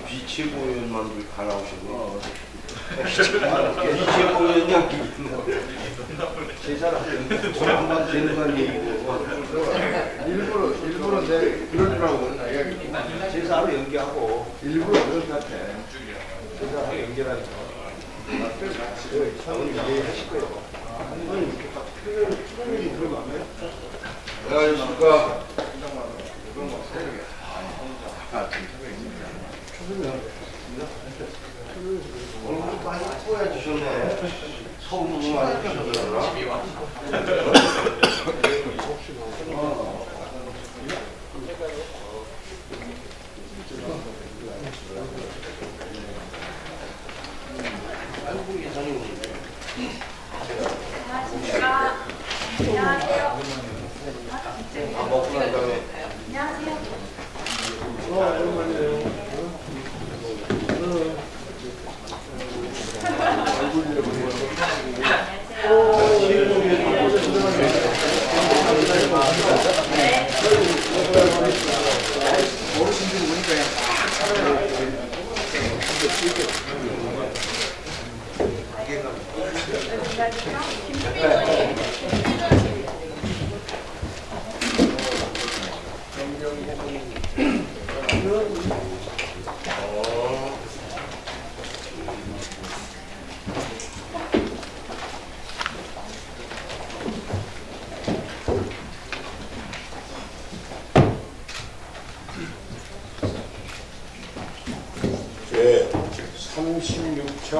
비치고연만 다 나오시네. 비치고연장 제사를 한번 되는 건 얘기고 일부러 내 그럴 줄 알고 제사로 연기하고 일부러 그럴 것 같아. 제사로 연결하니까 차원이 이해하실 거예요. 안녕하십니까. 얼굴 많이 뽀얘지셨네. 서울 많이 드셨더라. 아이고 예산이 오는데. 안녕하세요. 밥 먹고 난 다음에. 안녕하세요. 어르신들이 오니까 제36차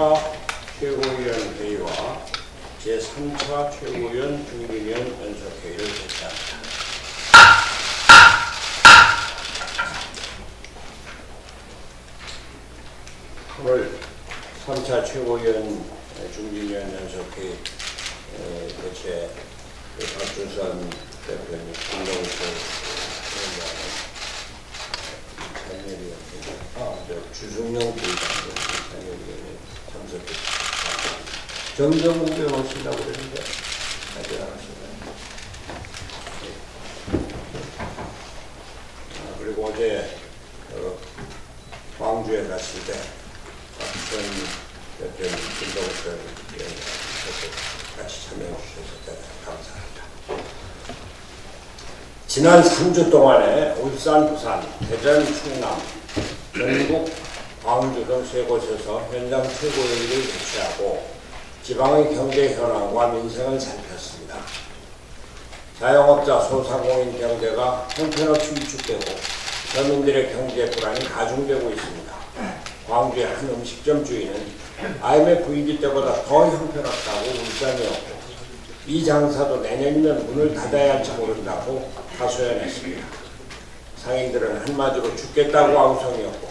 최고위원 회의와 제3차 최고위원 중기위원 연석회의를 개최합니다. 8월 3차 최고위원 중기위원 연석회의 개최 박준선 대표님, 김동수 위원장님, 주승용 부의장님, 장애위원회 참석했습니다. 정정훈 변호사 오신다고 그랬는데 아직 안 왔습니다. 그리고 어제 광주에 갔을 때 박준 대표님, 김동수 위원장 같이 참여해 주셔서 대단히 감사합니다. 지난 3주 동안에 울산, 부산, 대전, 충남, 전국, 광주 등 세 곳에서 현장 최고회의를 개최하고 지방의 경제 현황과 민생을 살폈습니다. 자영업자, 소상공인 경제가 형편없이 위축되고 서민들의 경제 불안이 가중되고 있습니다. 광주의 한 음식점 주인은 IMF 위기 때보다 더 형편없다고 울산이었고 이 장사도 내년이면 문을 닫아야 할지 모른다고 하소연했습니다. 상인들은 한마디로 죽겠다고 아우성이었고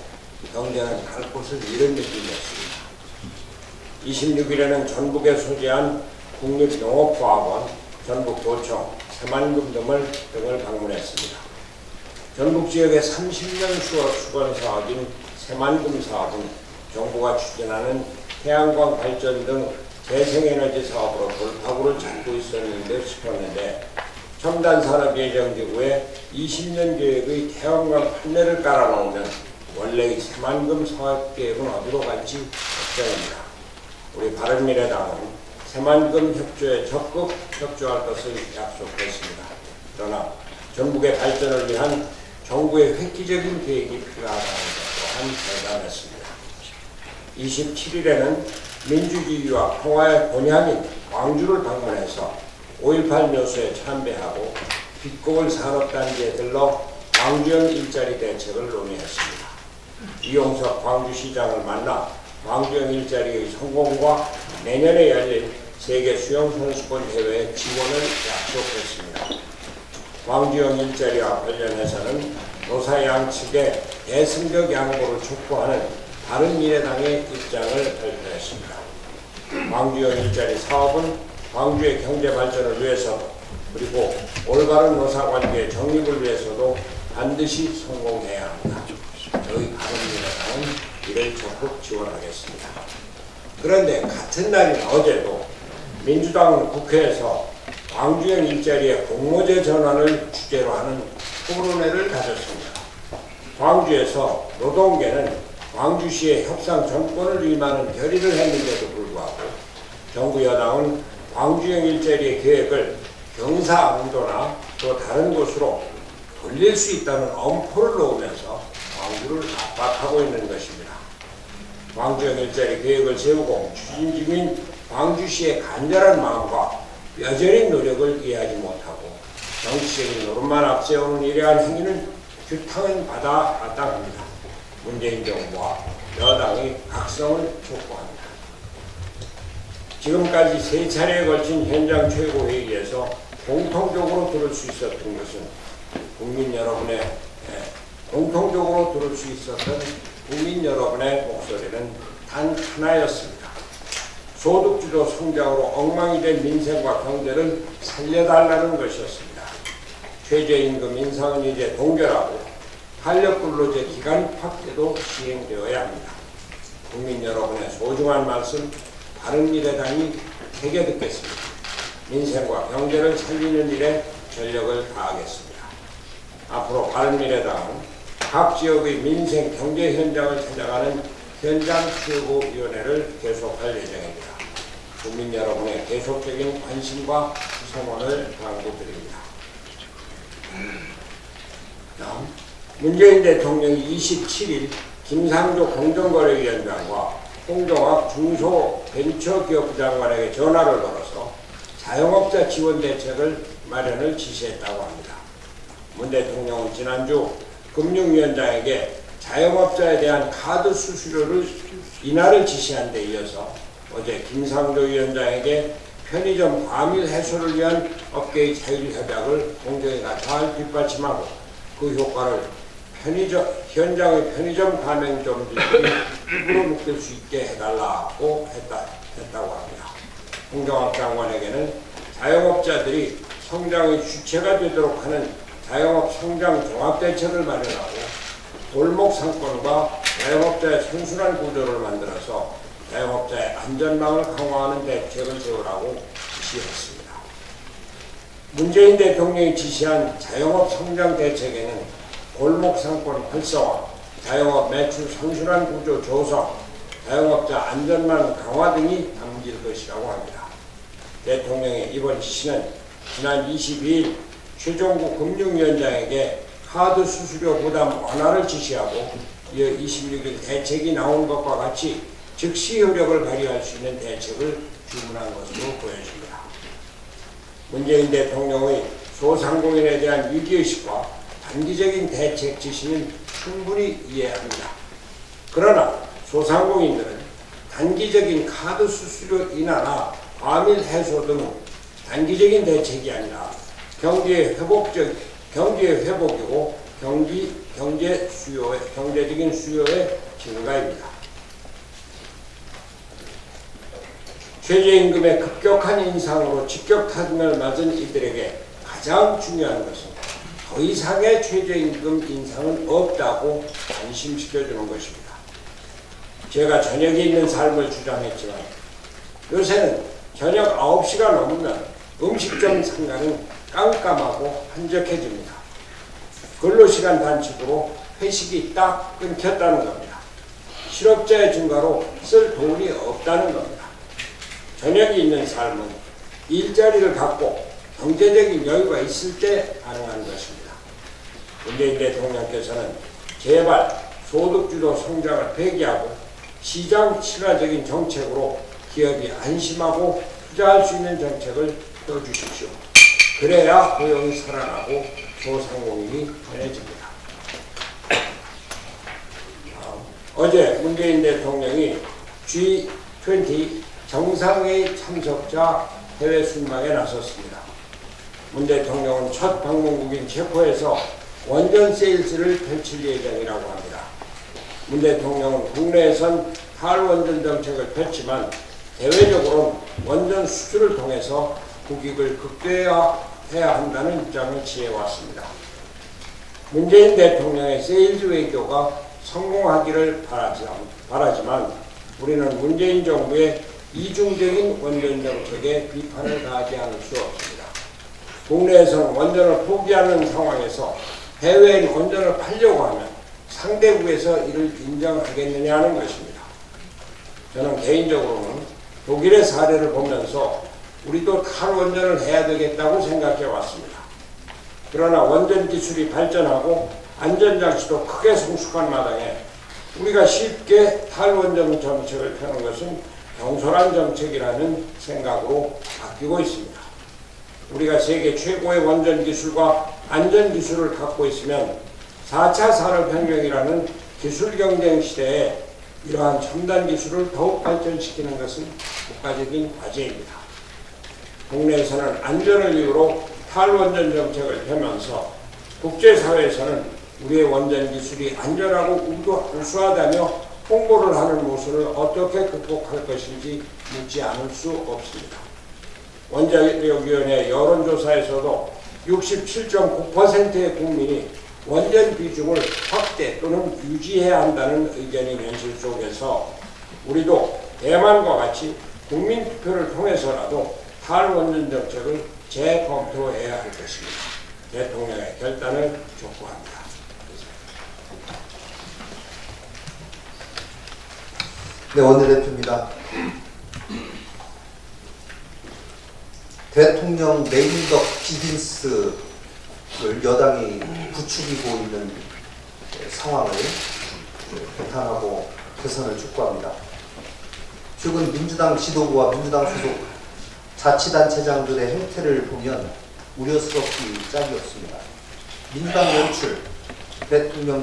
경제는 갈 곳을 잃은 느낌이었습니다. 26일에는 전북에 소재한 국립농업과학원, 전북도청, 새만금 등을 방문했습니다. 전북 지역의 30년 수건 사업인 새만금 사업은 정부가 추진하는 태양광 발전 등 재생에너지 사업으로 돌파구를 찾고 있었는데 싶었는데 첨단산업예정기구에 20년 계획의 태양광 판넬을 깔아놓으면 원래의 새만금 사업 계획은 어디로 갈지 걱정입니다. 우리 바른미래당은 새만금 협조에 적극 협조할 것을 약속했습니다. 그러나 전북의 발전을 위한 정부의 획기적인 계획이 필요하다는 것 또한 대담했습니다. 27일에는 민주주의와 평화의 본향인 광주를 방문해서 5.18 묘소에 참배하고 빛곡을 산업단지에 들러 광주형 일자리 대책을 논의했습니다. 이용석 광주시장을 만나 광주형 일자리의 성공과 내년에 열릴 세계 수영선수권 대회의 지원을 약속했습니다. 광주형 일자리와 관련해서는 노사 양측의 대승적 양보를 촉구하는 바른미래당의 입장을 발표했습니다. 광주형 일자리 사업은 광주의 경제 발전을 위해서도 그리고 올바른 노사관계의 정립을 위해서도 반드시 성공해야 합니다. 저희 바른미래당은 이를 적극 지원하겠습니다. 그런데 같은 날인 어제도 민주당은 국회에서 광주형 일자리의 공모제 전환을 주제로 하는 토론회를 가졌습니다. 광주에서 노동계는 광주시의 협상 정권을 위임하는 결의를 했는데도 불구하고 정부 여당은 광주형 일자리의 계획을 경사항도나 또 다른 곳으로 돌릴 수 있다는 엄포를 놓으면서 광주를 압박하고 있는 것입니다. 광주형 일자리 계획을 세우고 추진 중인 광주시의 간절한 마음과 뼈저린 노력을 이해하지 못하고 정치적인 노릇만 앞세우는 이러한 행위는 규탄은 받아 마땅합니다. 문재인 정부와 여당의 각성을 촉구합니다. 지금까지 3차례에 걸친 현장 최고회의에서 공통적으로 들을 수 있었던 것은 공통적으로 들을 수 있었던 국민 여러분의 목소리는 단 하나였습니다. 소득주도 성장으로 엉망이 된 민생과 경제를 살려달라는 것이었습니다. 최저임금 인상은 이제 동결하고 탄력근로제 기간 확대도 시행되어야 합니다. 국민 여러분의 소중한 말씀 바른미래당이 새겨 듣겠습니다. 민생과 경제를 살리는 일에 전력을 다하겠습니다. 앞으로 바른미래당은 각 지역의 민생 경제 현장을 찾아가는 현장 최고위원회를 계속할 예정입니다. 국민 여러분의 계속적인 관심과 성원을 당부드립니다. 다음, 문재인 대통령이 27일 김상조 공정거래위원장과 홍종학 중소벤처기업부 장관에게 전화를 걸어서 자영업자 지원 대책을 마련을 지시했다고 합니다. 문 대통령은 지난주 금융위원장에게 자영업자에 대한 카드 수수료를 인하를 지시한 데 이어서 어제 김상조 위원장에게 편의점 과밀 해소를 위한 업계의 자율협약을 공정위가 잘 뒷받침하고 그 효과를 현장의 편의점 가맹점들이 입으로 느낄 수 있게 해달라고 했다고 합니다. 홍종학 장관에게는 자영업자들이 성장의 주체가 되도록 하는 자영업 성장 종합대책을 마련하고 골목 상권과 자영업자의 선순환 구조를 만들어서 자영업자의 안전망을 강화하는 대책을 세우라고 지시했습니다. 문재인 대통령이 지시한 자영업 성장 대책에는 골목 상권 활성화, 자영업 매출 선순환 구조 조성, 자영업자 안전망 강화 등이 담길 것이라고 합니다. 대통령의 이번 지시는 지난 22일 최종국 금융위원장에게 카드 수수료 부담 완화를 지시하고 이어 26일 대책이 나온 것과 같이 즉시 효력을 발휘할 수 있는 대책을 주문한 것으로 보여집니다. 문재인 대통령의 소상공인에 대한 위기의식과 단기적인 대책 지시는 충분히 이해합니다. 그러나 소상공인들은 단기적인 카드 수수료 인하나 과밀 해소 등 단기적인 대책이 아니라 경제의 회복이고 경제적인 수요의 증가입니다. 최저임금의 급격한 인상으로 직격탄을 맞은 이들에게 가장 중요한 것은 더 이상의 최저임금 인상은 없다고 안심시켜주는 것입니다. 제가 저녁에 있는 삶을 주장했지만 요새는 저녁 9시가 넘으면 음식점 상가는 깜깜하고 한적해집니다. 근로시간 단축으로 회식이 딱 끊겼다는 겁니다. 실업자의 증가로 쓸 돈이 없다는 겁니다. 저녁이 있는 삶은 일자리를 갖고 경제적인 여유가 있을 때 가능한 것입니다. 문재인 대통령께서는 제발 소득주도 성장을 배기하고 시장 친화적인 정책으로 기업이 안심하고 투자할 수 있는 정책을 펴주십시오. 그래야 고용이 살아나고 소상공인이 편해집니다. 어제 문재인 대통령이 G20 정상회의 참석자 해외 순방에 나섰습니다. 문 대통령은 첫 방문국인 체코에서 원전 세일즈를 펼칠 예정이라고 합니다. 문 대통령은 국내에선 탈원전 정책을 펼치만 대외적으로는 원전 수출을 통해서 국익을 극대화해야 한다는 입장을 취해왔습니다. 문재인 대통령의 세일즈 외교가 성공하기를 바라지만 우리는 문재인 정부의 이중적인 원전 정책에 비판을 가하지 않을 수 없습니다. 국내에서는 원전을 포기하는 상황에서 해외에 원전을 팔려고 하면 상대국에서 이를 인정하겠느냐는 것입니다. 저는 개인적으로는 독일의 사례를 보면서 우리도 탈원전을 해야 되겠다고 생각해 왔습니다. 그러나 원전 기술이 발전하고 안전장치도 크게 성숙한 마당에 우리가 쉽게 탈원전 정책을 펴는 것은 경솔한 정책이라는 생각으로 바뀌고 있습니다. 우리가 세계 최고의 원전 기술과 안전 기술을 갖고 있으면 4차 산업혁명이라는 기술 경쟁 시대에 이러한 첨단 기술을 더욱 발전시키는 것은 국가적인 과제입니다. 국내에서는 안전을 이유로 탈원전 정책을 펴면서 국제사회에서는 우리의 원전 기술이 안전하고 우수하다며 홍보를 하는 모습을 어떻게 극복할 것인지 묻지 않을 수 없습니다. 원자력위원회 여론조사에서도 67.9%의 국민이 원전 비중을 확대 또는 유지해야 한다는 의견이 현실 속에서 우리도 대만과 같이 국민투표를 통해서라도 탈원전 정책을 재검토해야 할 것입니다. 대통령의 결단을 촉구합니다. 네, 원내대표입니다. 대통령 레임덕 비즈니스를 여당이 부추기고 있는 상황을 비판하고 개선을 촉구합니다. 최근 민주당 지도부와 민주당 소속 자치단체장들의 행태를 보면 우려스럽기 짝이 없습니다. 민주당 연출 대통령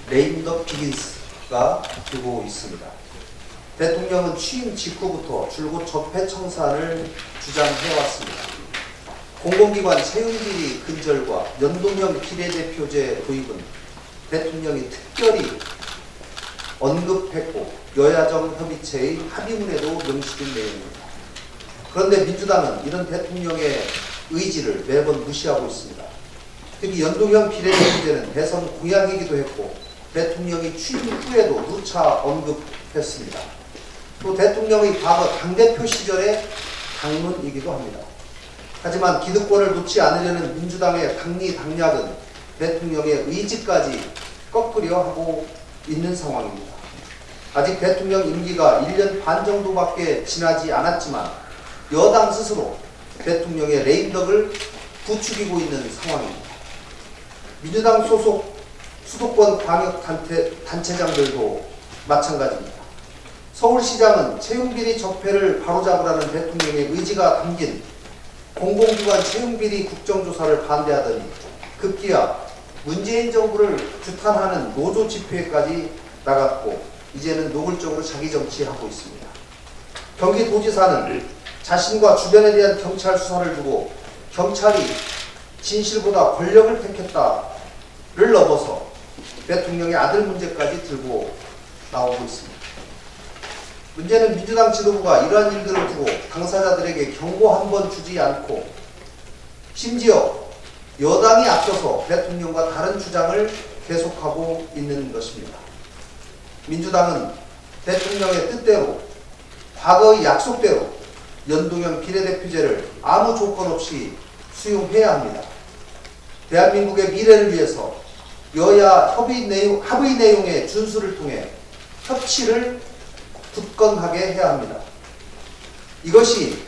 레임덕 비즈니스가 되고 있습니다. 대통령은 취임 직후부터 줄곧 적폐청산을 주장해왔습니다. 공공기관 채용비리 근절과 연동형 비례대표제 도입은 대통령이 특별히 언급했고 여야정 협의체의 합의문에도 명시된 내용입니다. 그런데 민주당은 이런 대통령의 의지를 매번 무시하고 있습니다. 특히 연동형 비례대표제는 대선 공약이기도 했고 대통령이 취임 후에도 누차 언급했습니다. 또 대통령의 과거 당대표 시절의 당론이기도 합니다. 하지만 기득권을 놓지 않으려는 민주당의 당리당략은 대통령의 의지까지 꺾으려 하고 있는 상황입니다. 아직 대통령 임기가 1년 반 정도밖에 지나지 않았지만 여당 스스로 대통령의 레임덕을 부추기고 있는 상황입니다. 민주당 소속 수도권 광역단체장들도 마찬가지입니다. 서울시장은 채용비리 적폐를 바로잡으라는 대통령의 의지가 담긴 공공기관 채용비리 국정조사를 반대하더니 급기야 문재인 정부를 규탄하는 노조 집회까지 나갔고 이제는 노골적으로 자기 정치하고 있습니다. 경기도지사는 자신과 주변에 대한 경찰 수사를 두고 경찰이 진실보다 권력을 택했다를 넘어서 대통령의 아들 문제까지 들고 나오고 있습니다. 문제는 민주당 지도부가 이러한 일들을 두고 당사자들에게 경고 한 번 주지 않고 심지어 여당이 앞서서 대통령과 다른 주장을 계속하고 있는 것입니다. 민주당은 대통령의 뜻대로 과거의 약속대로 연동형 비례대표제를 아무 조건 없이 수용해야 합니다. 대한민국의 미래를 위해서 여야 합의 내용의 준수를 통해 협치를 굳건하게 해야 합니다. 이것이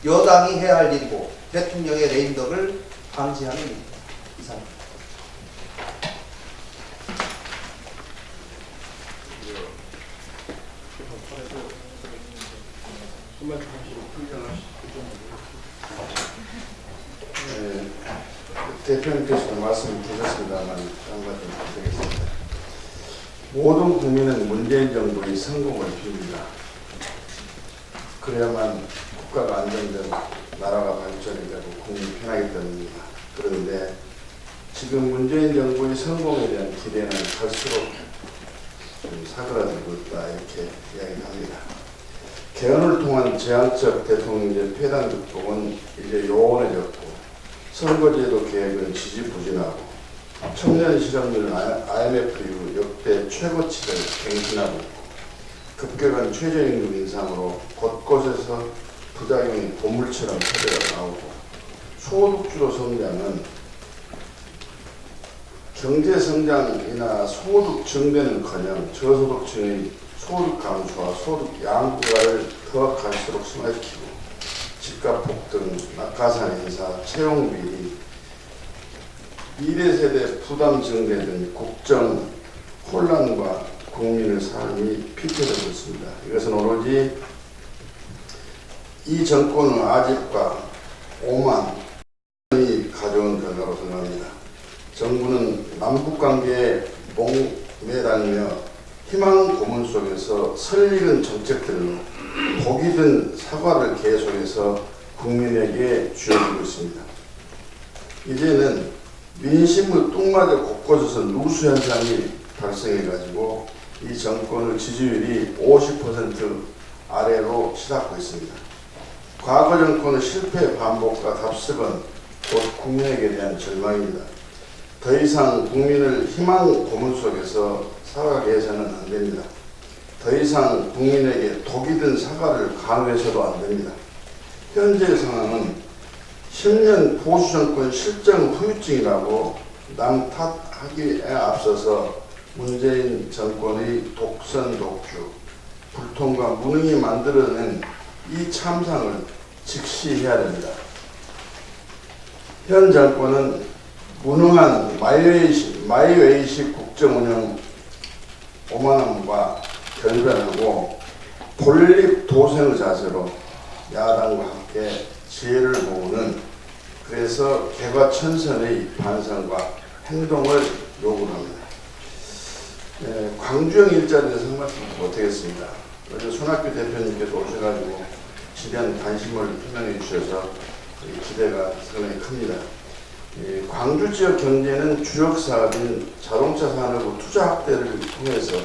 여당이 해야 할 일이고 대통령의 레임덕을 방지하는 일입니다. 이상입니다. 대표님께서도 말씀을 주셨습니다만 한마디 드리겠습니다. 모든 국민은 문재인 정부의 성공을 빕니다. 그래야만 국가가 안정되고 나라가 발전이 되고 국민이 편하기 때문입니다. 그런데 지금 문재인 정부의 성공에 대한 기대는 갈수록 좀 사그라들고 있다 이렇게 이야기합니다. 개헌을 통한 제한적 대통령제 폐단 극복은 이제 요원해졌고 선거제도 계획은 지지부진하고 청년 실업률은 IMF 이후 역대 최고치를 갱신하고 있고 급격한 최저임금 인상으로 곳곳에서 부작용이 보물처럼 터져 나오고 소득주도 성장은 경제성장이나 소득 증대는커녕 저소득층의 소득 감소와 소득 양극화를 더 갈수록 심화시키고 집값 폭등, 낙하산 인사, 채용 비리, 미래세대 부담 증대 등 국정 혼란과 국민의 삶이 피폐되고 있습니다. 이것은 오로지 이 정권의 아집과 오만이 가져온 결과로 생각합니다. 정부는 남북관계에 목매달며 희망 고문 속에서 설익은 정책들로 복이 든 사과를 계속해서 국민에게 쥐어주고 있습니다. 이제는 민심의 뚱맞아 곳곳에서 누수 현상이 발생해가지고 이 정권의 지지율이 50% 아래로 치닫고 있습니다. 과거 정권의 실패 반복과 답습은 곧 국민에게 대한 절망입니다. 더 이상 국민을 희망 고문 속에서 살아계서는 안 됩니다. 더 이상 국민에게 독이 든 사과를 강요해서도 안 됩니다. 현재 상황은 10년 보수정권 실정 후유증이라고 남 탓하기에 앞서서 문재인 정권의 독선 독주, 불통과 무능이 만들어낸 이 참상을 직시해야 됩니다. 현 정권은 무능한 마이웨이식 국정운영 오만함과 결변하고 본립 도생의 자세로 야당과 함께 지혜를 모으는 그래서 개과천선의 반성과 행동을 요구합니다. 광주형 일자리에 대해서 한 말씀 못하겠습니다. 어제 손학규 대표님께서 오셔가지고 지대한 관심을 표명해 주셔서 기대가 상당히 큽니다. 광주 지역 경제는 주력 사업인 자동차 산업 투자 확대를 통해서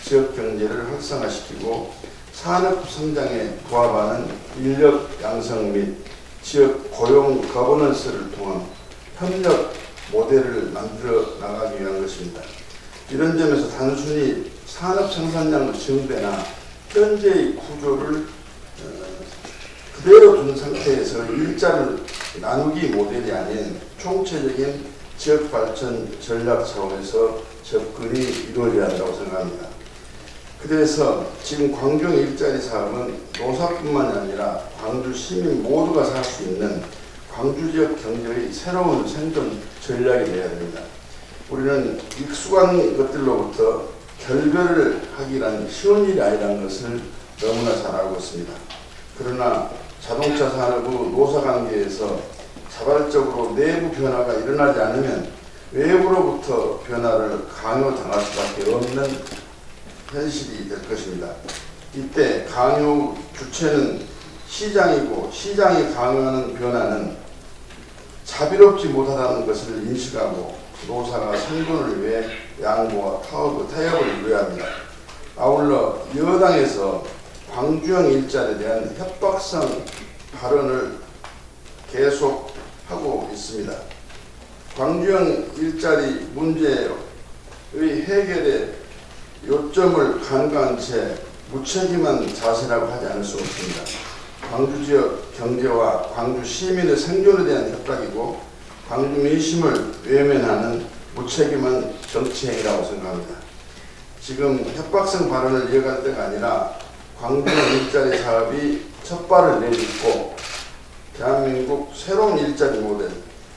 지역 경제를 활성화시키고 산업 성장에 부합하는 인력 양성 및 지역 고용 거버넌스를 통한 협력 모델을 만들어 나가기 위한 것입니다. 이런 점에서 단순히 산업 생산량의 증대나 현재의 구조를 그대로 둔 상태에서 일자를 나누기 모델이 아닌 총체적인 지역 발전 전략 차원에서 접근이 이루어져야 한다고 생각합니다. 그래서 지금 광주형 일자리 사업은 노사뿐만 아니라 광주 시민 모두가 살 수 있는 광주 지역 경제의 새로운 생존 전략이 되어야 됩니다. 우리는 익숙한 것들로부터 결별을 하기란 쉬운 일이 아니라는 것을 너무나 잘 알고 있습니다. 그러나 자동차 산업의 노사관계에서 자발적으로 내부 변화가 일어나지 않으면 외부로부터 변화를 강요당할 수밖에 없는 현실이 될 것입니다. 이때 강요 주체는 시장이고 시장이 강요하는 변화는 자비롭지 못하다는 것을 인식하고 노사가 생존을 위해 양보와 타협을 이루어야 합니다. 아울러 여당에서 광주형 일자리에 대한 협박성 발언을 계속하고 있습니다. 광주형 일자리 문제의 해결에 요점을 간과한 채 무책임한 자세라고 하지 않을 수 없습니다. 광주 지역 경제와 광주 시민의 생존에 대한 협박이고 광주 민심을 외면하는 무책임한 정치행위라고 생각합니다. 지금 협박성 발언을 이어갈 때가 아니라 광주 일자리 사업이 첫 발을 내딛고 대한민국 새로운 일자리 모델,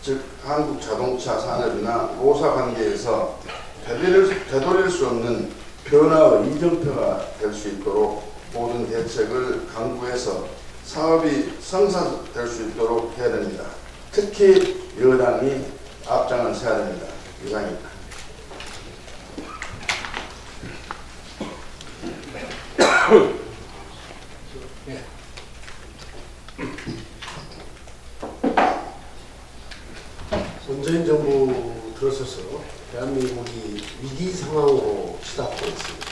즉 한국 자동차 산업이나 노사 관계에서 되돌릴 수 없는 변화의 이정표가 될 수 있도록 모든 대책을 강구해서 사업이 성사될 수 있도록 해야 됩니다. 특히 여당이 앞장을 서야 됩니다. 이상입니다. 문재인 정부 들어서서 대한민국이 위기 상황으로 치닫고 있습니다.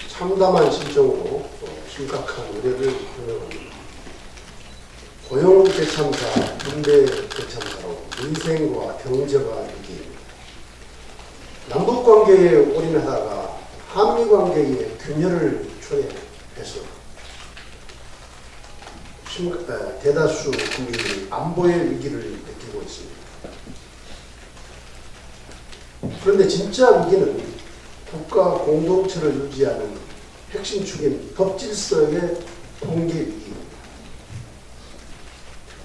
참담한 심정으로 심각한 우려를 표명합니다. 고용 대참사, 군대 대참사로 민생과 경제가 위기입니다. 남북 관계에 올인하다가 한미 관계에 균열을 초래해서 대다수 국민들이 안보의 위기를 느끼고 있습니다. 그런데 진짜 위기는 국가 공동체를 유지하는 핵심 축인 법 질서의 붕괴 위기입니다.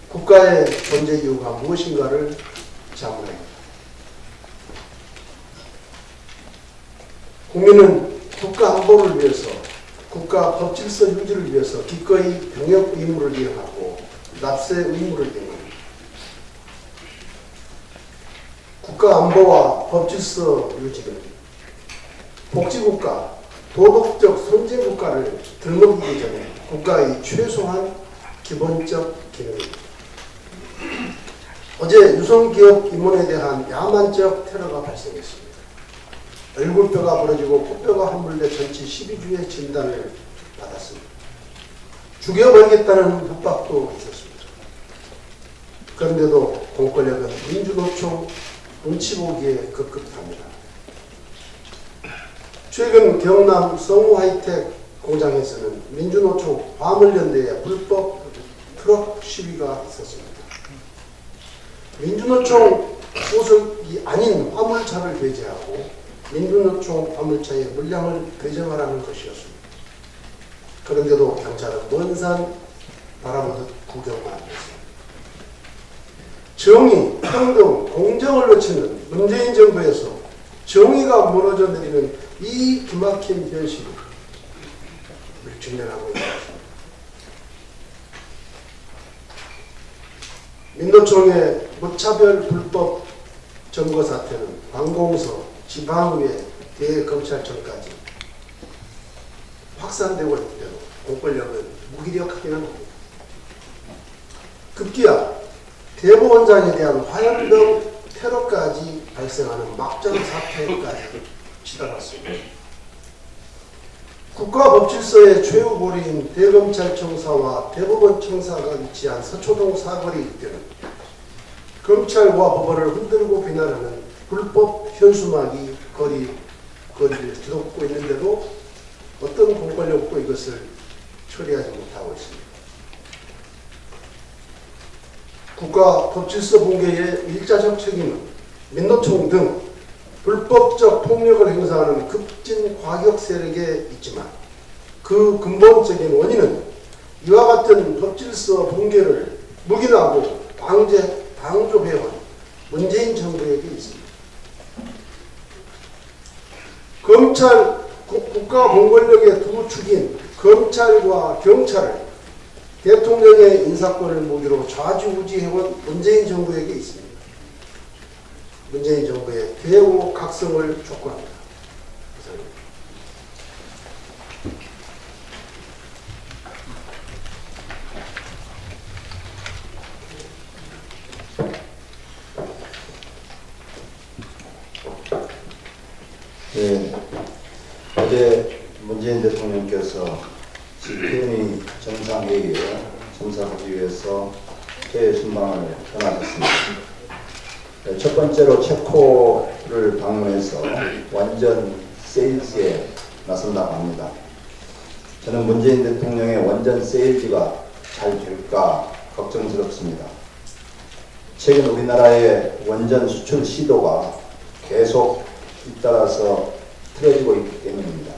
국가의 존재 이유가 무엇인가를 자문합니다. 국민은 국가 안보를 위해서, 국가 법 질서 유지를 위해서 기꺼이 병역 의무를 이행하고 납세 의무를 이행합니다. 국가 안보와 법 질서 유지는 복지국가, 도덕적 선진국가를 들먹이기 전에 국가의 최소한 기본적 기능입니다. 어제 유성기업 임원에 대한 야만적 테러가 발생했습니다. 얼굴뼈가 부러지고 코뼈가 함몰돼 전치 12주의 진단을 받았습니다. 죽여버리겠다는 협박도 있었습니다. 그런데도 공권력은 민주노총 눈치 보기에 급급합니다. 최근 경남 성우 하이텍 공장에서는 민주노총 화물연대의 불법 트럭 시위가 있었습니다. 민주노총 소속이 아닌 화물차를 배제하고 민주노총 화물차의 물량을 배정하라는 것이었습니다. 그런데도 경찰은 먼 산 바라보듯 구경만 했습니다. 정의, 평등, 공정을 놓치는 문재인 정부에서 정의가 무너져 내리는 이 기막힌 현실을 직면하고 있는 것입니다. 민노총의 무차별 불법 점거 사태는 관공서, 지방의회, 대검찰청까지 확산되고 있는데도 공권력은 무기력하기는 합니다. 급기야 대법원장에 대한 화염병 테러까지 발생하는 막장 사태까지 치달았습니다. 국가법질서의 최후 고리인 대검찰청사와 대법원 청사가 위치한 서초동 사거리 일대는 검찰과 법원을 흔들고 비난하는 불법 현수막이 거리를 뒤덮고 있는데도 어떤 공권력도 이것을 처리하지 못하고 있습니다. 국가 법질서 붕괴의 일자적 책임은 민노총 등 불법적 폭력을 행사하는 급진 과격 세력에 있지만 그 근본적인 원인은 이와 같은 법질서 붕괴를 묵인하고 방조해온 문재인 정부에게 있습니다. 국가 공권력의 두 축인 검찰과 경찰을 대통령의 인사권을 무기로 좌지우지해온 문재인 정부에게 있습니다. 문재인 정부의 대우 각성을 촉구합니다. 네, 어제 문재인 대통령께서 G20 정상회의에 참석하기 위해서 해외 순방을 떠나셨습니다. 첫 번째로 체코를 방문해서 원전 세일즈에 나선다고 합니다. 저는 문재인 대통령의 원전 세일즈가 잘 될까 걱정스럽습니다. 최근 우리나라의 원전 수출 시도가 계속 잇따라서 틀어지고 있기 때문입니다.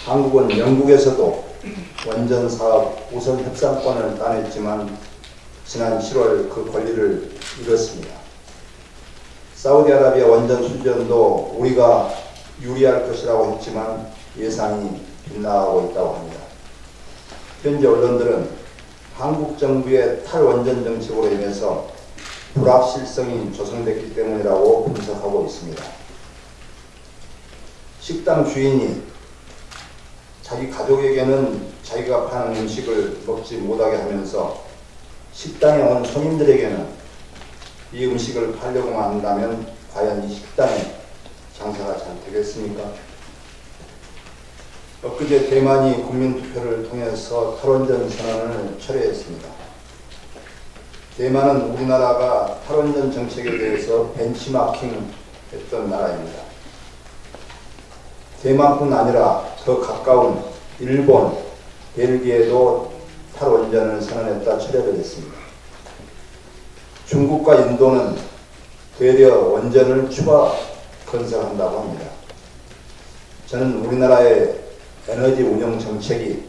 한국은 영국에서도 원전 사업 우선 협상권을 따냈지만 지난 7월 그 권리를 잃었습니다. 사우디아라비아 원전 수주도 우리가 유리할 것이라고 했지만 예상이 빗나가고 있다고 합니다. 현재 언론들은 한국 정부의 탈원전 정책으로 인해서 불확실성이 조성됐기 때문이라고 분석하고 있습니다. 식당 주인이 자기 가족에게는 자기가 파는 음식을 먹지 못하게 하면서 식당에 온 손님들에게는 이 음식을 팔려고만 한다면 과연 이 식당에 장사가 잘 되겠습니까? 엊그제 대만이 국민투표를 통해서 탈원전 선언을 철회했습니다. 대만은 우리나라가 탈원전 정책에 대해서 벤치마킹 했던 나라입니다. 대만뿐 아니라 더 가까운 일본, 벨기에도 탈원전을 선언했다 철회를 했습니다. 중국과 인도는 되려 원전을 추가 건설한다고 합니다. 저는 우리나라의 에너지 운영 정책이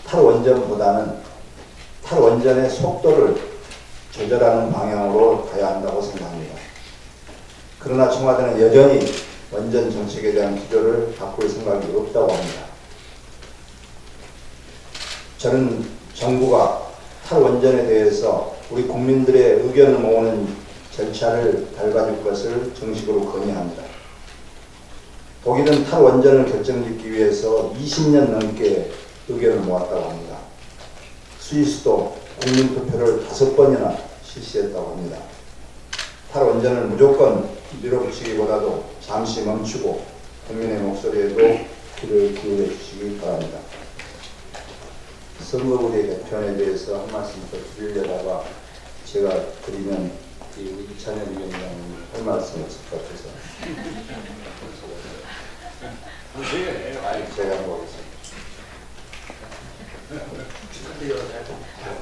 탈원전보다는 탈원전의 속도를 조절하는 방향으로 가야 한다고 생각합니다. 그러나 청와대는 여전히 원전 정책에 대한 기조를 바꿀 생각이 없다고 합니다. 저는 정부가 탈원전에 대해서 우리 국민들의 의견을 모으는 절차를 밟아줄 것을 정식으로 건의합니다. 독일은 탈원전을 결정짓기 위해서 20년 넘게 의견을 모았다고 합니다. 스위스도 국민투표를 5번이나 실시했다고 합니다. 탈원전을 무조건 밀어붙이기보다도 잠시 멈추고 국민의 목소리에도 귀를 기울여 주시기 바랍니다. 선거구대 개편에 대해서 한 말씀 더 드리려다가 제가 드리면 이찬현 위원장님 할 말씀이 없을 것 같아서 제가 한번 하겠습니다.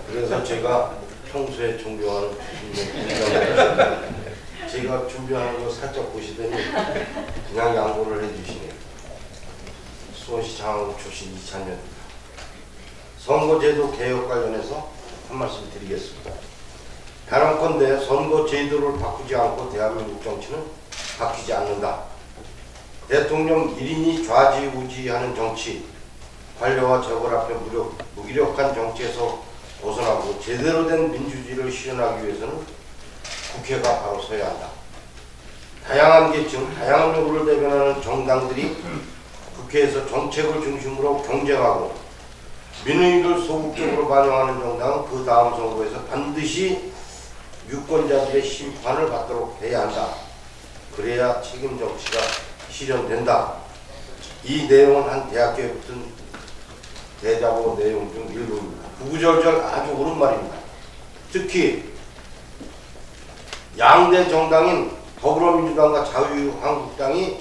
그래서 제가 평소에 존경하는 제가 준비하는 거 살짝 보시더니 그냥 양보를 해주시네요. 수원시 장안구 출신 이찬현입니다. 선거제도 개혁 관련해서 한 말씀 드리겠습니다. 단언컨대 선거제도를 바꾸지 않고 대한민국 정치는 바뀌지 않는다. 대통령 1인이 좌지우지하는 정치, 관료와 재벌 앞에 무기력한 정치에서 벗어나고 제대로 된 민주주의를 실현하기 위해서는 국회가 바로 서야 한다. 다양한 계층, 다양한 요구를 대변하는 정당들이 국회에서 정책을 중심으로 경쟁하고 민의를 소극적으로 반영하는 정당은 그 다음 선거에서 반드시 유권자들의 심판을 받도록 해야 한다. 그래야 책임 정치가 실현된다. 이 내용은 한 대학교에 붙은 대자보 내용 중 일부입니다. 구구절절 아주 옳은 말입니다. 특히 양대 정당인 더불어민주당과 자유한국당이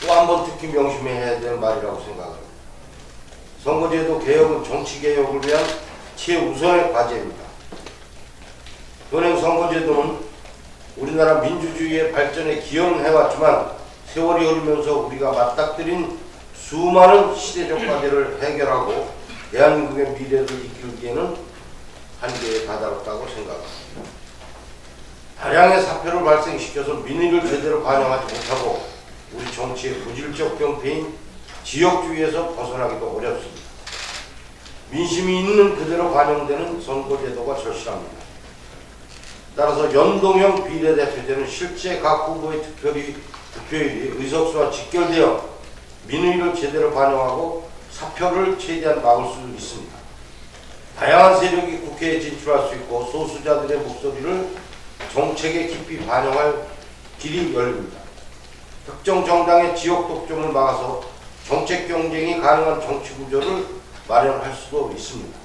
또 한 번 특히 명심해야 될 말이라고 생각합니다. 선거제도 개혁은 정치개혁을 위한 최우선의 과제입니다. 현행 선거제도는 우리나라 민주주의의 발전에 기여는 해왔지만 세월이 흐르면서 우리가 맞닥뜨린 수많은 시대적 과제를 해결하고 대한민국의 미래를 이끌기에는 한계에 다다랐다고 생각합니다. 다량의 사표를 발생시켜서 민의를 제대로 반영하지 못하고 우리 정치의 본질적 병폐인 지역주의에서 벗어나기도 어렵습니다. 민심이 있는 그대로 반영되는 선거제도가 절실합니다. 따라서 연동형 비례대표제는 실제 각 후보의 득표율이 의석수와 직결되어 민의를 제대로 반영하고 사표를 최대한 막을 수 있습니다. 다양한 세력이 국회에 진출할 수 있고 소수자들의 목소리를 정책에 깊이 반영할 길이 열립니다. 특정 정당의 지역 독점을 막아서 정책 경쟁이 가능한 정치 구조를 마련할 수도 있습니다.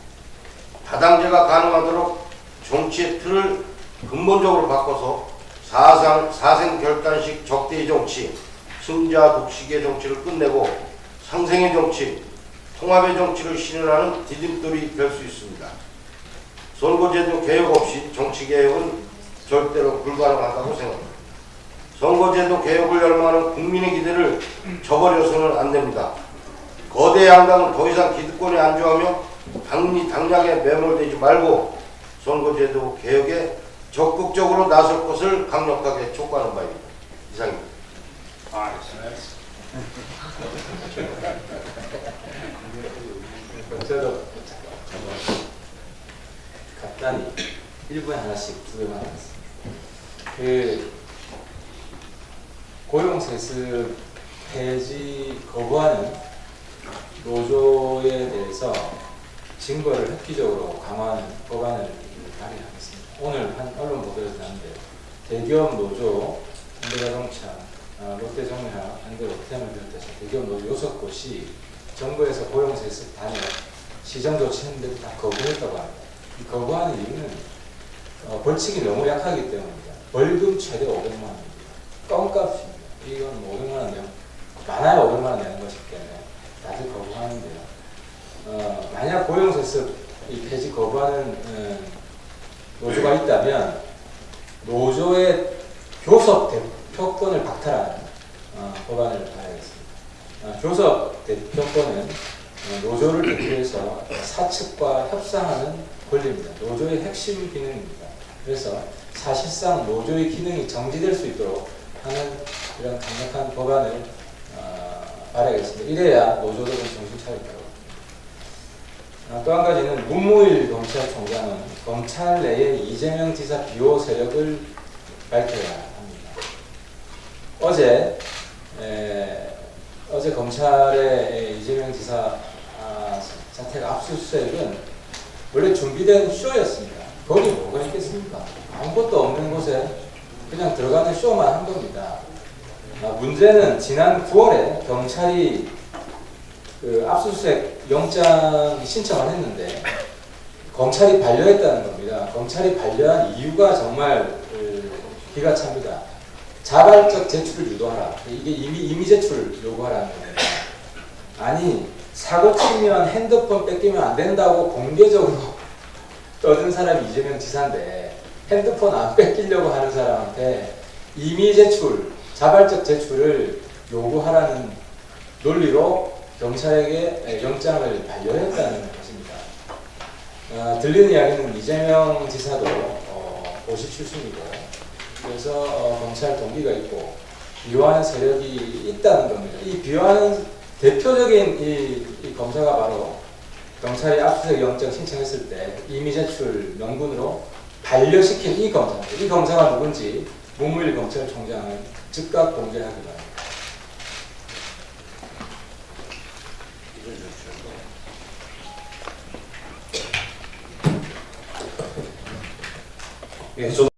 다당제가 가능하도록 정치의 틀을 근본적으로 바꿔서 사생 결단식 적대의 정치, 승자 독식의 정치를 끝내고 상생의 정치, 통합의 정치를 실현하는 디딤돌이 될 수 있습니다. 선거제도 개혁 없이 정치개혁은 절대로 불가능하다고 생각합니다. 선거제도 개혁을 열망하는 국민의 기대를 저버려서는 안 됩니다. 거대 양당은 더 이상 기득권에 안주하며 당락에 매몰되지 말고 선거제도 개혁에 적극적으로 나설 것을 강력하게 촉구하는 바입니다. 이상입니다. 저도 간단히 1분에 하나씩 두 개만 하겠습니다. 그 고용세습 폐지 거부하는 노조에 대해서 증거를 획기적으로 강화하는 법안을 발의하겠습니다. 오늘 한 언론 보도에서 나왔는데 대기업 노조, 현대자동차, 롯데정유화, 현대로템을 비롯해서 대기업 노조 6곳이 정부에서 고용세습 단협 시정 조치했는데도 다 거부했다고 합니다. 이 거부하는 이유는 벌칙이 너무 약하기 때문입니다. 벌금 최대 500만 원입니다. 껌값입니다. 이건 500만 원 내면 많아야 500만 원 내는 것이기 때문에 다들 거부하는데요. 만약 고용세습 이 폐지 거부하는 노조가 있다면 노조의 교섭 대표권을 박탈하는 법안을 발의하겠습니다. 교섭 대표권은 노조를 대표해서 사측과 협상하는 권리입니다. 노조의 핵심 기능입니다. 그래서 사실상 노조의 기능이 정지될 수 있도록 하는 이런 강력한 법안을 발의하겠습니다. 이래야 노조들은 정신 차릴 거라고. 또 한 가지는 문무일 검찰총장은 검찰 내의 이재명 지사 비호 세력을 밝혀야 합니다. 어제 검찰의 이재명 지사 자택 압수수색은 원래 준비된 쇼였습니다. 거기 뭐가 있겠습니까? 아무것도 없는 곳에 그냥 들어가는 쇼만 한 겁니다. 문제는 지난 9월에 경찰이 그 압수수색 영장 신청을 했는데 검찰이 반려했다는 겁니다. 검찰이 반려한 이유가 정말 기가 찹니다. 자발적 제출을 유도하라. 이게 이미 제출 요구하라는 겁니다. 아니 사고 치면 핸드폰 뺏기면 안 된다고 공개적으로 떠든 사람이 이재명 지사인데 핸드폰 안 뺏기려고 하는 사람한테 이미 제출, 자발적 제출을 요구하라는 논리로 경찰에게 영장을 반려했다는 것입니다. 들리는 이야기는 이재명 지사도 고시 출신이고 그래서 검찰 동기가 있고 비호하는 세력이 있다는 겁니다. 이 비호하는 대표적인 이 검사가 바로 경찰이 압수수색 영장 신청했을 때 이미 제출 명분으로 반려시킨 이 검사입니다. 이 검사가 누군지 문무일 검찰총장은 즉각 공개하기 바랍니다. 예, 저는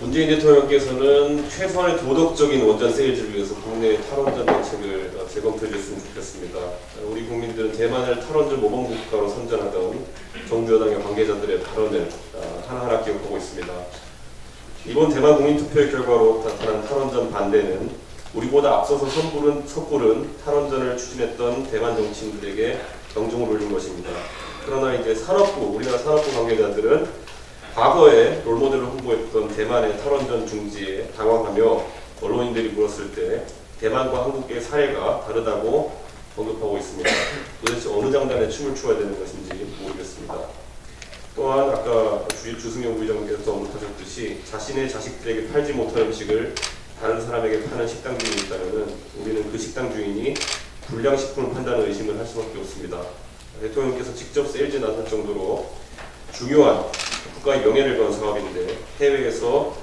문재인 대통령께서는 최소한의 도덕적인 원전 세일즈를 위해서 국내 탈원전 정책을 재검토해 줬으면 좋겠습니다. 우리 국민들은 대만을 탈원전 모범 국가로 선전하던 정부 여당의 관계자들의 발언을 하나하나 기억하고 있습니다. 이번 대만 국민투표의 결과로 나타난 탈원전 반대는 우리보다 앞서서 섣부른 탈원전을 추진했던 대만 정치인들에게 경종을 울린 것입니다. 그러나 이제 우리나라 산업부 관계자들은 과거에 롤모델을 홍보했던 대만의 탈원전 중지에 당황하며 언론인들이 물었을 때 대만과 한국의 사례가 다르다고 언급하고 있습니다. 도대체 어느 장단에 춤을 추어야 되는 것인지 모르겠습니다. 또한 아까 주승용 부의장님께서 언급하셨듯이 자신의 자식들에게 팔지 못할 음식을 다른 사람에게 파는 식당 주인이 있다면 우리는 그 식당 주인이 불량식품을 판다는 의심을 할 수밖에 없습니다. 대통령께서 직접 세일즈에 나설 정도로 중요한 국가의 명예를 건 사업인데 해외에서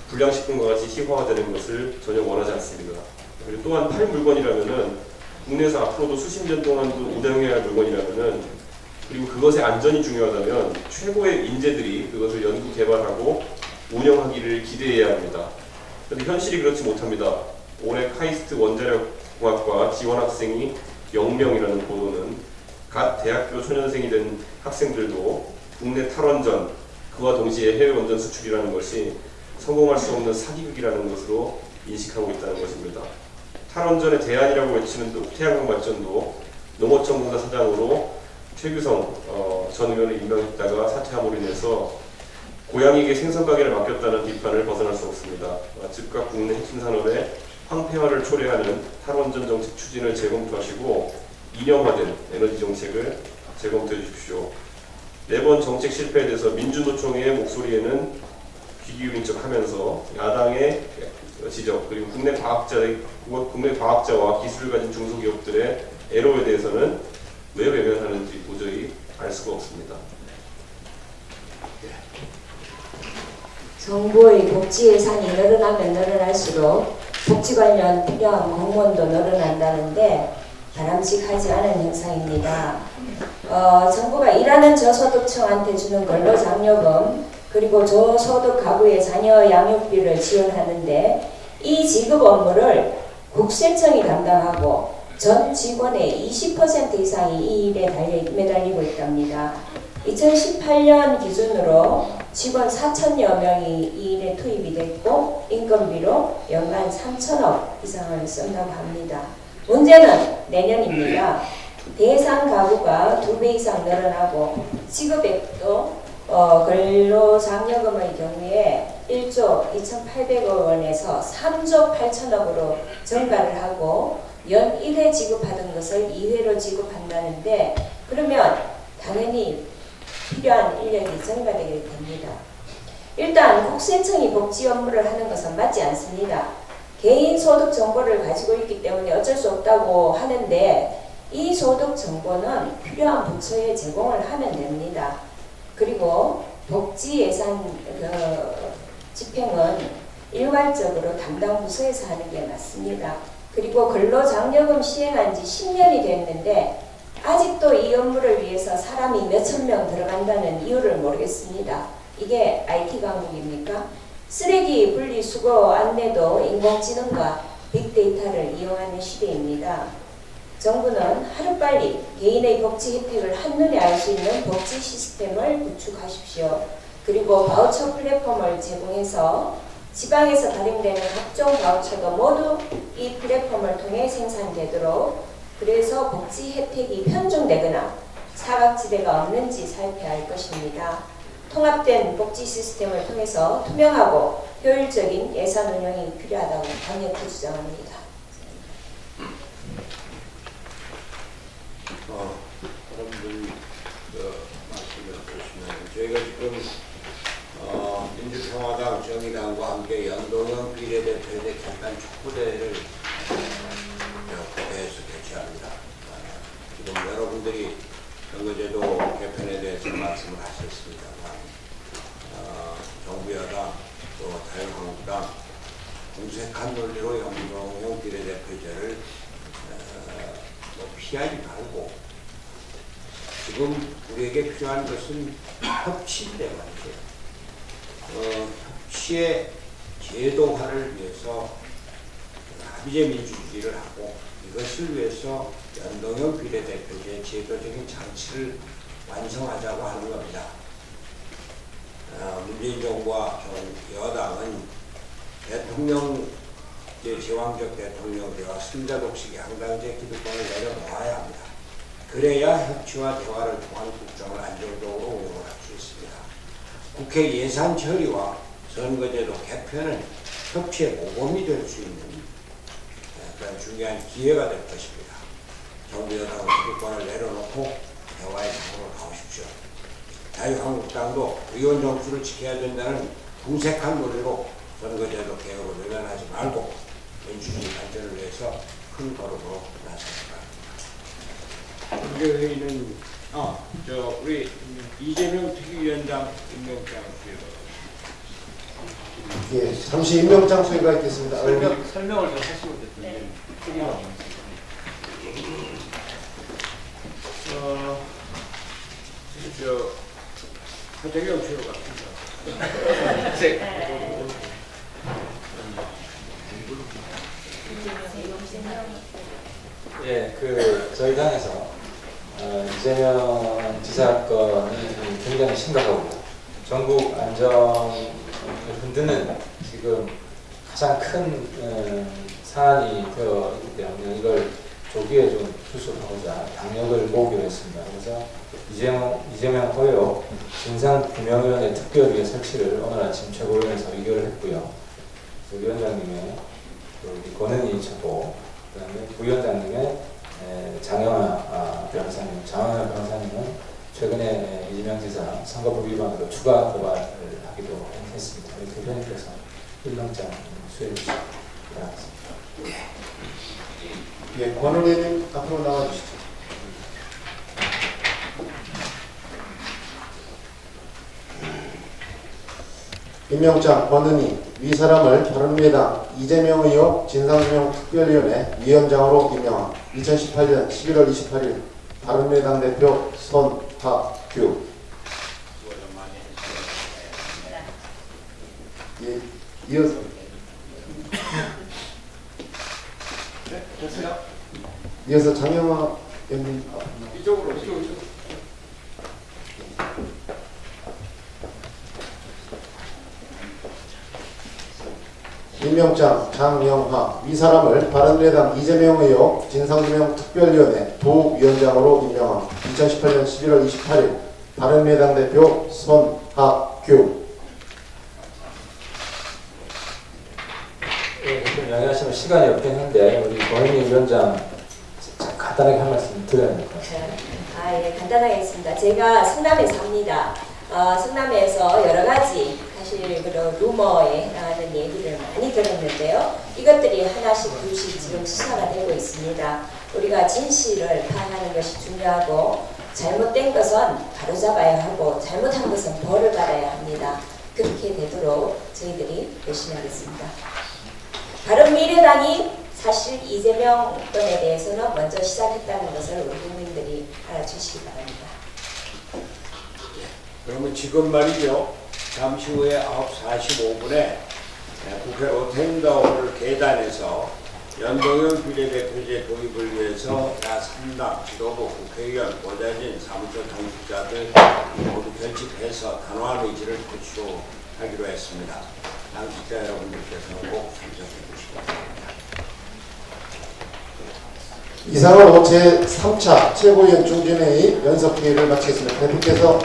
불량식품과 같이 희화화되는 것을 전혀 원하지 않습니다. 그리고 또한 팔 물건이라면은 국내에서 앞으로도 수십 년 동안도 운영해야 할 물건이라면은 그리고 그것의 안전이 중요하다면 최고의 인재들이 그것을 연구 개발하고 운영하기를 기대해야 합니다. 그런데 현실이 그렇지 못합니다. 올해 카이스트 원자력공학과 지원 학생이 0명이라는 보도는 갓 대학교 초년생이 된 학생들도 국내 탈원전, 그와 동시에 해외 원전 수출이라는 것이 성공할 수 없는 사기극이라는 것으로 인식하고 있다는 것입니다. 탈원전의 대안이라고 외치는 태양광 발전도 농어촌공사 사장으로 최규성 전 의원을 임명했다가 사퇴함으로 인해서 고양이에게 생선 가게를 맡겼다는 비판을 벗어날 수 없습니다. 즉각 국내 핵심 산업의 황폐화를 초래하는 탈원전 정책 추진을 재검토하시고 이념화된 에너지 정책을 재검토해 주십시오. 매번 정책 실패에 대해서 민주노총의 목소리에는 귀 기울인 척하면서 야당의 지적 그리고 국내 과학자와 기술을 가진 중소기업들의 애로에 대해서는 왜 외면하는지 도저히 알 수가 없습니다. 정부의 복지 예산이 늘어나면 늘어날수록 복지 관련 필요한 공무원도 늘어난다는데 바람직하지 않은 현상입니다. 정부가 일하는 저소득층한테 주는 근로장려금 그리고 저소득 가구의 자녀 양육비를 지원하는데 이 지급 업무를 국세청이 담당하고 전 직원의 20% 이상이 이 일에 매달리고 있답니다. 2018년 기준으로 직원 4천여 명이 이 일에 투입이 됐고 인건비로 연간 3천억 이상을 쓴다고 합니다. 문제는 내년입니다. 대상 가구가 2배 이상 늘어나고 지급액도 근로장려금의 경우에 1조 2,800억 원에서 3조 8천억으로 증가를 하고 연 1회 지급하던 것을 2회로 지급한다는데 그러면 당연히 필요한 인력이 증가되게 됩니다. 일단 국세청이 복지 업무를 하는 것은 맞지 않습니다. 개인 소득 정보를 가지고 있기 때문에 어쩔 수 없다고 하는데 이 소득 정보는 필요한 부처에 제공을 하면 됩니다. 그리고 복지 예산 집행은 일괄적으로 담당 부서에서 하는 게 맞습니다. 그리고 근로장려금 시행한 지 10년이 됐는데 아직도 이 업무를 위해서 사람이 몇천 명 들어간다는 이유를 모르겠습니다. 이게 IT 강국입니까? 쓰레기 분리수거 안내도 인공지능과 빅데이터를 이용하는 시대입니다. 정부는 하루빨리 개인의 복지 혜택을 한눈에 알 수 있는 복지 시스템을 구축하십시오. 그리고 바우처 플랫폼을 제공해서 지방에서 발행되는 각종 바우처도 모두 이 플랫폼을 통해 생산되도록 그래서 복지 혜택이 편중되거나 사각지대가 없는지 살펴야 할 것입니다. 통합된 복지 시스템을 통해서 투명하고 효율적인 예산 운영이 필요하다고 강력히 주장합니다. 다른 분 말씀을 보시면 저희가 지금 민주평화당, 정의당과 함께 연동형 비례대표제 개편 촉구대회를 국회에서 개최합니다. 지금 여러분들이 선거제도 개편에 대해서 말씀을 하셨습니다만 정부 여당 또 자유한국당 궁색한 논리로 연동형 비례대표제를 피하지 말고 지금 우리에게 필요한 것은 협치인데 말이죠. 협치의 제도화를 위해서 합의제 민주주의를 하고 이것을 위해서 연동형 비례대표제 제도적인 장치를 완성하자고 하는 겁니다. 문재인 정부와 여당은 대통령 제왕적 대통령제와 승자 독식의 양당제 기득권을 내려놓아야 합니다. 그래야 협치와 대화를 통한 국정을 안정적으로 운영을 할 수 있습니다. 국회 예산 처리와 선거제도 개편은 협치의 모범이 될 수 있는 그런 중요한 기회가 될 것입니다. 정부 여당은 기득권을 내려놓고 대화의 장으로 가오십시오. 자유한국당도 의원 정수를 지켜야 된다는 궁색한 논리로 선거제도 개혁을 외면하지 말고 민주주의 발전을 위해서 큰 걸음으로 나섭니다. 국회 회의는 우리 이재명 특위위원장 임명장 수여. 예, 잠시 임명장 수여가 있겠습니다. 설명을 좀 하시고 됐더니 하태경 수여 같습니다. 예, 저희 당에서 이재명 지사 건이 굉장히 심각하고 전국 안정을 흔드는 지금 가장 큰 사안이 되어 있기 때문에 이걸 조기에 좀 수습하고자 당력을 모으기로 했습니다. 그래서 이재명 허용 진상규명위원회 특별위의 설치를 오늘 아침 최고위원회에서 의결을 했고요. 위원장님의 권은희 처보, 그다음에 부위원장님의 장영하 변호사님, 장영하 변호사님은 최근에 이재명 지사 선거법 위반으로 추가 고발을 하기도 했습니다. 우리 대표님께서 일명장 수여해 주시기 바라겠습니다. 예, 권 의원님 앞으로 나와주시죠. 임명장 권은희 위 사람을 바른미래당 이재명 의혹 진상규명 특별위원회 위원장으로 임명함. 2018년 11월 28일 바른미래당 대표 손학규. 예, 이어서 이어서 장영하 의원님 이쪽으로. 임명장 장영하 위 사람을 바른미래당 이재명 의혹 진상규명 특별위원회 부위원장으로 임명함. 2018년 11월 28일 바른미래당 대표 손학규. 양해하시면 시간이 없긴 한데 우리 권은희 위원장 간단하게 한 말씀 드려야 될 것 같습니다. 예, 간단하게 하겠습니다. 제가 성남에 삽니다. 성남에서 여러 가지 사실 그런 루머에 해당하는 얘기를 많이 들었는데요. 이것들이 하나씩 둘씩 지금 수사가 되고 있습니다. 우리가 진실을 파악하는 것이 중요하고 잘못된 것은 바로잡아야 하고 잘못한 것은 벌을 받아야 합니다. 그렇게 되도록 저희들이 열심히 하겠습니다. 바른미래당이 사실 이재명 건에 대해서는 먼저 시작했다는 것을 우리 국민들이 알아주시기 바랍니다. 그러면 지금 말이죠. 잠시 후에 9시 45분에 국회 로텐더홀 계단에서 연동형 비례대표제 도입을 위해서 야3당 지도부 국회의원, 보좌진, 사무처 당직자들 모두 결집해서 단호한 의지를 표출하기로 했습니다. 당직자 여러분들께서 꼭 참석해 주시기 바랍니다. 이상으로 제3차 최고위원 중진회의 연석회의를 마치겠습니다. 대표께서